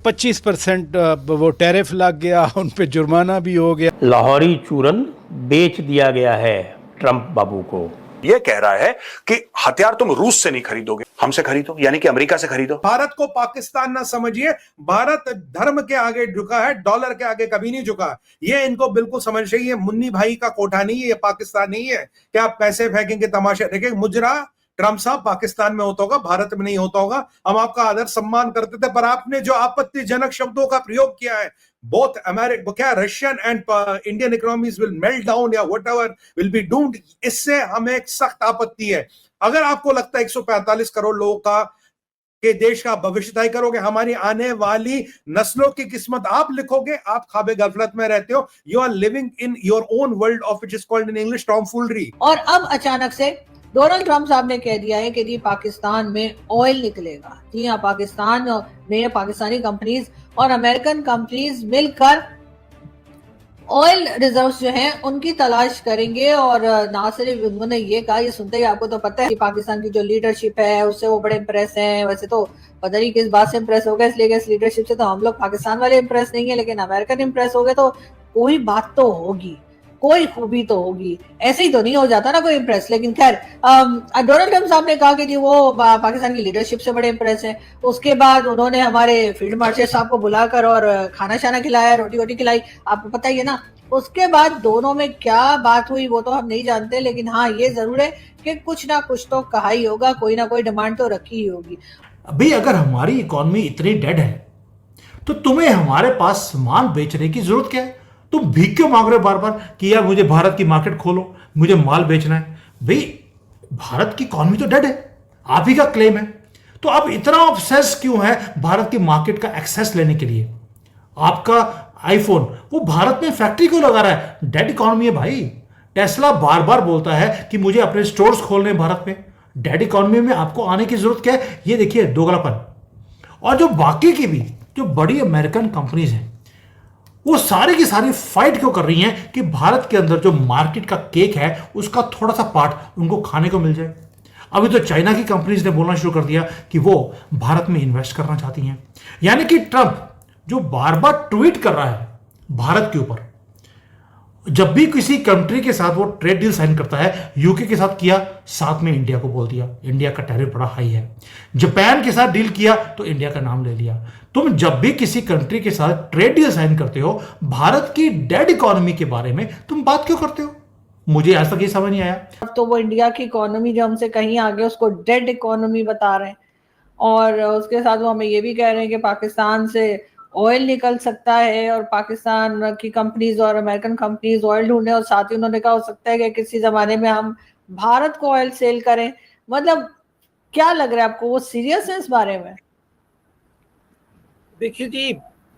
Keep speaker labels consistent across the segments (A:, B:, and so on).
A: 25% वो टैरिफ लग गया, उन पे जुर्माना भी हो गया।
B: लाहौरी चूरन बेच दिया गया है ट्रंप बाबू को।
C: ये कह रहा है कि हथियार तुम रूस से नहीं खरीदोगे, हमसे खरीदो, यानी कि अमेरिका से खरीदो।
D: भारत को पाकिस्तान ना समझिए, भारत धर्म के आगे झुका है, डॉलर के आगे कभी नहीं झुका। ये इनको बिल्कुल समझ चाहिए। ये मुन्नी भाई का कोठा नहीं है, ये पाकिस्तान नहीं है कि आप पैसे फेंकेंगे, तमाशा देखेंगे। मुजरा ट्रंप साहब पाकिस्तान में होता होगा, भारत में नहीं होता होगा। हम आपका आदर सम्मान करते थे, पर आपने जो आपत्तिजनक शब्दों का प्रयोग किया है, both American, क्या Russian and Indian economies will melt down या व्हाटएवर विल बी डूम्ड, इससे हमें एक सख्त आपत्ति है। अगर आपको लगता है 145 करोड़ लोगों का के देश का भविष्य तय करोगे, हमारी आने वाली नस्लों की किस्मत आप लिखोगे, आप ख्वाबे गफलत में रहते हो। You are living in your own world of which is called in English tomfoolery.
E: और अब अचानक से डोनाल्ड ट्रंप साहब ने कह दिया है कि जी पाकिस्तान में ऑयल निकलेगा। जी हाँ, पाकिस्तान में पाकिस्तानी कंपनीज और अमेरिकन कंपनीज मिलकर ऑयल रिजर्व्स जो हैं उनकी तलाश करेंगे। और ना सिर्फ उन्होंने ये कहा, ये सुनते ही आपको तो पता है कि पाकिस्तान की जो लीडरशिप है उससे वो बड़े इंप्रेस हैं। वैसे तो पता नहीं किस बात से इंप्रेस हो गए, इसलिए कि इस लीडरशिप से तो हम लोग पाकिस्तान वाले इंप्रेस नहीं है, लेकिन अमेरिकन इंप्रेस हो गए तो कोई बात तो होगी, कोई खूबी तो होगी। ऐसे ही तो नहीं हो जाता ना कोई इंप्रेस। लेकिन खैर, डोनाल्ड ट्रंप साहब ने कहा कि जी वो पाकिस्तान की लीडरशिप से बड़े इंप्रेस हैं। उसके बाद उन्होंने हमारे फील्ड मार्शल साहब को बुलाकर और खाना शाना खिलाया, रोटी वोटी खिलाई, आपको पता ही है ना। उसके बाद दोनों में क्या बात हुई वो तो हम नहीं जानते, लेकिन हाँ ये जरूर है कि कुछ ना कुछ तो कहा ही होगा, कोई ना कोई डिमांड तो रखी ही होगी।
F: अभी अगर हमारी इकोनॉमी इतनी डेड है तो तुम्हें हमारे पास सामान बेचने की जरूरत क्या है? तुम भीख क्यों मांग रहे हो बार बार कि यार मुझे भारत की मार्केट खोलो, मुझे माल बेचना है? भाई भारत की इकोनॉमी तो डेड है, आप ही का क्लेम है, तो आप इतना ऑब्सेस क्यों है भारत की मार्केट का एक्सेस लेने के लिए? आपका आईफोन वो भारत में फैक्ट्री क्यों लगा रहा है? डेड इकोनॉमी है भाई। टेस्ला बार बार बोलता है कि मुझे अपने स्टोर्स खोलने भारत में। डेड इकोनॉमी में आपको आने की जरूरत क्या है? ये देखिए दोगलापन। और जो बाकी की भी जो बड़ी अमेरिकन कंपनीज हैं वो सारी की सारी फाइट क्यों कर रही हैं कि भारत के अंदर जो मार्केट का केक है उसका थोड़ा सा पार्ट उनको खाने को मिल जाए। अभी तो चाइना की कंपनीज ने बोलना शुरू कर दिया कि वो भारत में इन्वेस्ट करना चाहती हैं। यानी कि ट्रंप जो बार बार ट्वीट कर रहा है भारत के ऊपर, जब भी किसी कंट्री के साथ वो ट्रेड डील साइन करता है, यूके के साथ किया, साथ में इंडिया को बोल दिया इंडिया का टैरिफ बड़ा हाई है। जापान के साथ डील किया तो इंडिया का नाम ले लिया। तुम जब भी किसी कंट्री के साथ ट्रेड डील साइन करते हो, भारत की डेड इकोनॉमी के बारे में तुम बात क्यों करते हो? मुझे आज तक ये समझ नहीं आया।
E: अब तो वो इंडिया की इकोनॉमी जो हमसे कहीं आगे उसको डेड इकोनॉमी बता रहे हैं, और उसके साथ वो हमें ये भी कह रहे हैं कि पाकिस्तान से ऑयल निकल सकता है और पाकिस्तान की कंपनीज और अमेरिकन कंपनीज ऑयल ढूंढे। और साथ ही उन्होंने कहा हो सकता है कि किसी जमाने में हम भारत को ऑयल सेल करें। मतलब क्या लग रहा है आपको, वो सीरियस है इस बारे में?
G: देखिए जी,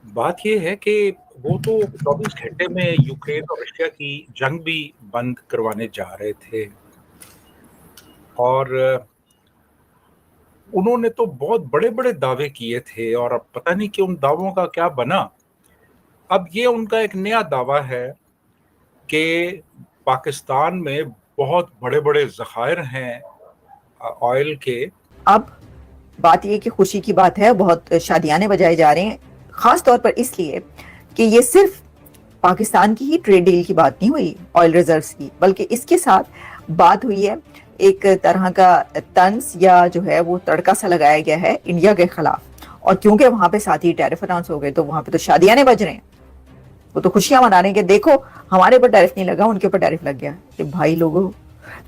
G: बात ये है कि वो तो 24 घंटे में यूक्रेन और रशिया की जंग भी बंद करवाने जा रहे थे, और उन्होंने तो बहुत बड़े बड़े दावे किए थे, और अब पता नहीं कि उन दावों का क्या बना। अब ये उनका एक नया दावा है कि पाकिस्तान में बहुत बड़े बड़े ज़खायर हैं ऑयल के।
H: अब बात ये कि खुशी की बात है, बहुत शादियाने बजाए जा रहे हैं, खास तौर पर इसलिए कि ये सिर्फ पाकिस्तान की ही ट्रेड डील की बात नहीं हुई ऑयल रिजर्व्स की, बल्कि इसके साथ बात हुई है एक तरह का तंज या जो है वो तड़का सा लगाया गया है इंडिया के खिलाफ। और क्योंकि वहां पे साथ ही टैरिफ अनाउंस हो गए तो वहां पे तो शादियाने बज रहे हैं, वो तो खुशियां मना रहे हैं कि देखो हमारे ऊपर टैरिफ नहीं लगा, उनके ऊपर टैरिफ लग गया। कि भाई लोगों,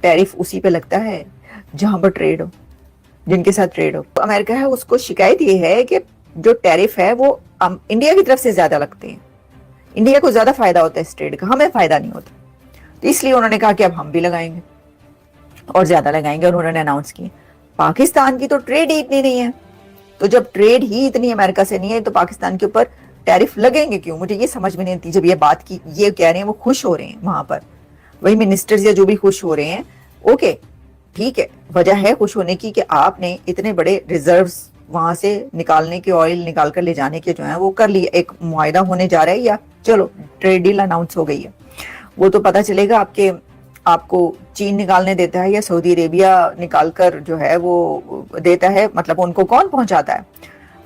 H: टैरिफ उसी पे लगता है जहां पर ट्रेड हो, जिनके साथ ट्रेड हो। अमेरिका है उसको शिकायत ये है कि जो टैरिफ है वो इंडिया की तरफ से ज्यादा लगते हैं, इंडिया को ज्यादा फायदा होता है इस ट्रेड का, हमें फायदा नहीं होता। तो इसलिए उन्होंने कहा कि अब हम भी लगाएंगे और ज्यादा लगाएंगे, और उन्होंने अनाउंस किया। पाकिस्तान की तो ट्रेड ही इतनी नहीं है, तो जब ट्रेड ही इतनी अमेरिका से नहीं है तो पाकिस्तान के ऊपर टैरिफ लगेंगे क्यों? मुझे ये समझ में नहीं आती। जब ये बात की, ये कह रहे हैं वो खुश हो रहे हैं, वहां पर वही मिनिस्टर्स या जो भी खुश हो रहे हैं, ओके ठीक है, वजह है खुश होने की कि आपने इतने बड़े रिजर्व्स वहां से निकालने के, ऑयल निकाल कर ले जाने के जो है वो कर लिए, एक मुआहदा होने जा रहा है, या चलो ट्रेड डील अनाउंस हो गई है। वो तो पता चलेगा आपको चीन निकालने देता है या सऊदी अरेबिया निकाल कर जो है वो देता है, मतलब उनको कौन पहुंचाता है,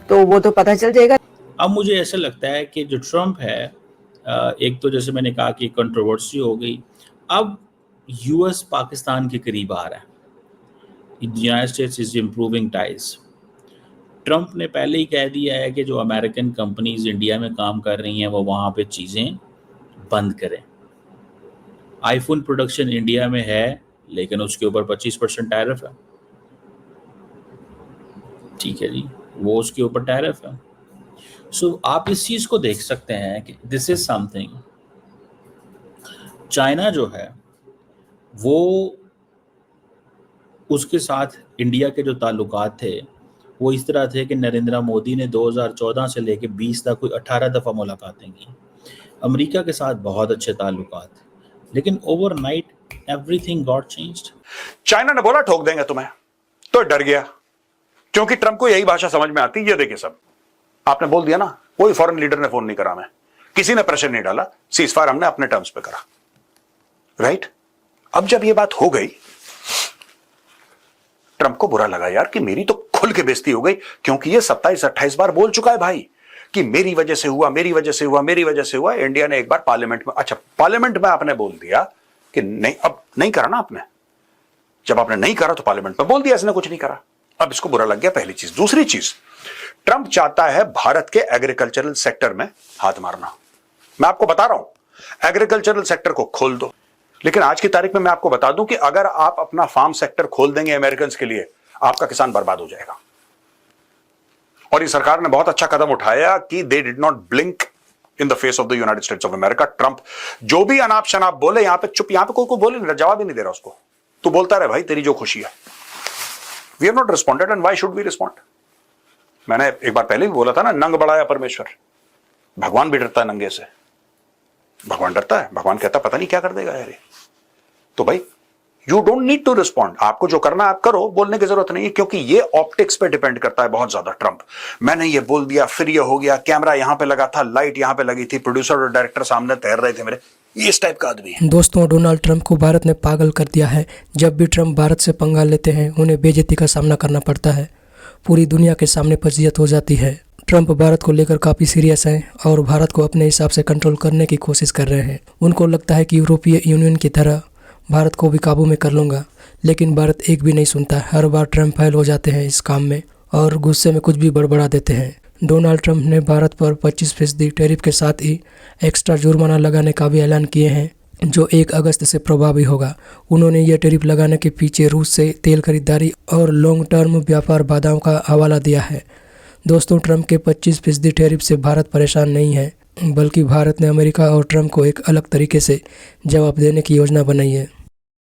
H: तो वो तो पता चल जाएगा।
I: अब मुझे ऐसा लगता है कि जो ट्रम्प है, एक तो जैसे मैंने कहा कि कंट्रोवर्सी हो गई, अब यूएस पाकिस्तान के करीब आ रहा है, United states is improving ties. Trump ने पहले ही कह दिया है कि जो अमेरिकन कंपनीज इंडिया में काम कर रही हैं वो वहाँ पे चीज़ें बंद करें। आईफोन प्रोडक्शन इंडिया में है लेकिन उसके ऊपर 25% टैरिफ है, ठीक है जी, वो उसके ऊपर टैरिफ है। सो आप इस चीज़ को देख सकते हैं कि दिस इज समथिंग। चाइना जो है वो उसके साथ इंडिया के जो ताल्लुकात थे वो इस तरह थे कि नरेंद्र मोदी ने 2014 से लेकर 20 तक कोई 18 दफ़ा मुलाकातें की। अमेरिका के साथ बहुत अच्छे ताल्लुकात, लेकिन overnight everything got changed.
C: China ने बोला ठोक देंगे तुम्हें, तो डर गया, क्योंकि ट्रंप को यही भाषा समझ में आती है। ये देखिए सब आपने बोल दिया ना, कोई फॉरेन लीडर ने फोन नहीं करा, मैं किसी ने प्रेशर नहीं डाला, सीजफायर हमने अपने टर्म्स पे करा, राइट। अब जब ये बात हो गई, ट्रंप को बुरा लगा यार कि मेरी तो खुल के बेइज्जती हो गई, क्योंकि ये 27-28 बार बोल चुका है भाई कि मेरी वजह से हुआ, मेरी वजह से हुआ, मेरी वजह से हुआ। इंडिया ने एक बार पार्लियामेंट में, अच्छा पार्लियामेंट में आपने बोल दिया कि नहीं, अब नहीं करा ना आपने, जब आपने नहीं करा तो पार्लियामेंट में बोल दिया इसने कुछ नहीं करा, अब इसको बुरा लग गया, पहली चीज। दूसरी चीज, ट्रंप चाहता है भारत के एग्रीकल्चरल सेक्टर में हाथ मारना। मैं आपको बता रहा हूं, एग्रीकल्चरल सेक्टर को खोल दो, लेकिन आज की तारीख में मैं आपको बता दूं कि अगर आप अपना फार्म सेक्टर खोल देंगे अमेरिकन के लिए, आपका किसान बर्बाद हो जाएगा। और ये सरकार ने बहुत अच्छा कदम उठाया कि they did not blink in the face of the United states of America. Trump जो भी अनाप शनाप बोले, यहां पे चुप, यहां पे कोई बोले नहीं, जवाब ही नहीं दे रहा उसको, तू बोलता रहे भाई, तेरी जो खुशी है। We have not responded and why should we respond. मैंने एक बार पहले भी बोला था ना, नंग बढ़ाया परमेश्वर, भगवान भी डरता है नंगे से, भगवान डरता है, भगवान कहता पता नहीं क्या कर देगा यार। तो भाई you don't need to respond, आपको जो करना है आप करो, बोलने की जरूरत नहीं है, क्योंकि ये ऑप्टिक्स पे डिपेंड करता है बहुत ज्यादा। ट्रंप, मैंने ये बोल दिया, फिर ये हो गया, कैमरा यहां पे लगा था, लाइट यहां पे लगी थी, प्रोड्यूसर और डायरेक्टर सामने तैर रहे थे मेरे, ये इस टाइप का आदमी है।
J: दोस्तों, डोनाल्ड ट्रंप को भारत ने पागल कर दिया है। जब भी ट्रंप भारत से पंगा लेते हैं उन्हें बेइज्जती का सामना करना पड़ता है, पूरी दुनिया के सामने फजीहत हो जाती है। ट्रंप भारत को लेकर काफ़ी सीरियस हैं और भारत को अपने हिसाब से कंट्रोल करने की कोशिश कर रहे हैं। उनको लगता है कि यूरोपीय यूनियन की तरह भारत को भी काबू में कर लूँगा, लेकिन भारत एक भी नहीं सुनता। हर बार ट्रंप फेल हो जाते हैं इस काम में और गुस्से में कुछ भी बड़बड़ा देते हैं। डोनाल्ड ट्रंप ने भारत पर 25% टैरिफ के साथ ही एक्स्ट्रा जुर्माना लगाने का भी ऐलान किए हैं, जो 1 अगस्त से प्रभावी होगा। उन्होंने यह टैरिफ लगाने के पीछे रूस से तेल खरीदारी और लॉन्ग टर्म व्यापार बाधाओं का हवाला दिया है। दोस्तों, ट्रंप के 25% टैरिफ से भारत परेशान नहीं है, बल्कि भारत ने अमेरिका और ट्रंप को एक अलग तरीके से जवाब देने की योजना बनाई है।